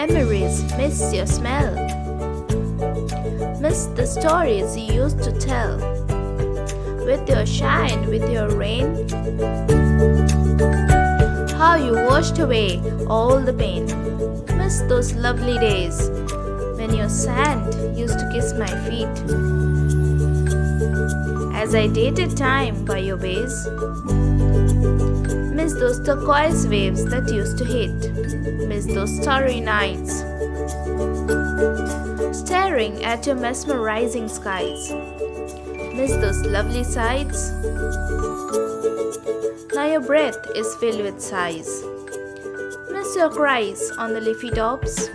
memories, miss your smell. Miss the stories you used to tell. With your shine, with your rain. How you washed away all the pain. Miss those lovely days when your sand used to kiss my feet. As I dated time by your ways. Miss those turquoise waves that used to hit. Miss those starry nights. Staring at your mesmerizing skies. Miss those lovely sights. Now your breath is filled with sighs. Miss your cries on the leafy tops.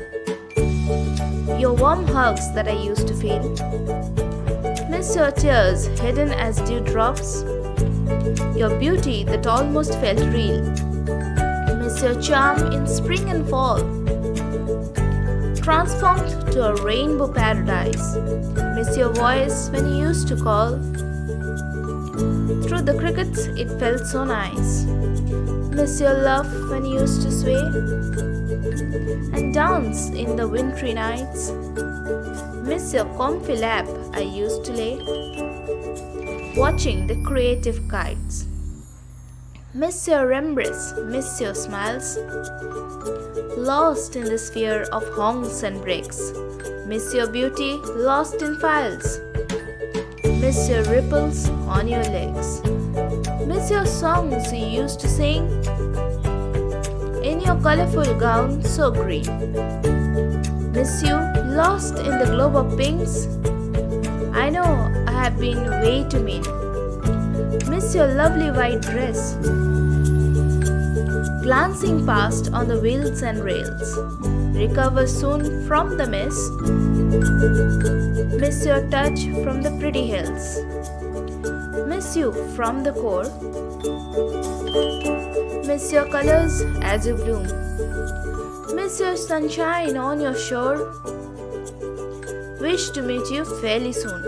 Your warm hugs that I used to feel. Miss your tears hidden as dewdrops. Your beauty that almost felt real. Miss your charm in spring and fall. Transformed to a rainbow paradise. Miss your voice when you used to call. Through the crickets it felt so nice. Miss your love when you used to sway and dance in the wintry nights. Miss your comfy lap I used to lay, watching the creative kites. Miss your embrace, miss your smiles, lost in the sphere of honks and breaks. Miss your beauty, lost in files. Miss your ripples on your legs. Miss your songs you used to sing in your colorful gown so green. Miss you, lost in the globe of pinks. I know I have been way too mean. Miss your lovely white dress, glancing past on the wheels and rails. Recover soon from the miss. Miss your touch from the pretty hills. Miss you from the core. Miss your colors as you bloom. Miss your sunshine on your shore. Wish to meet you fairly soon.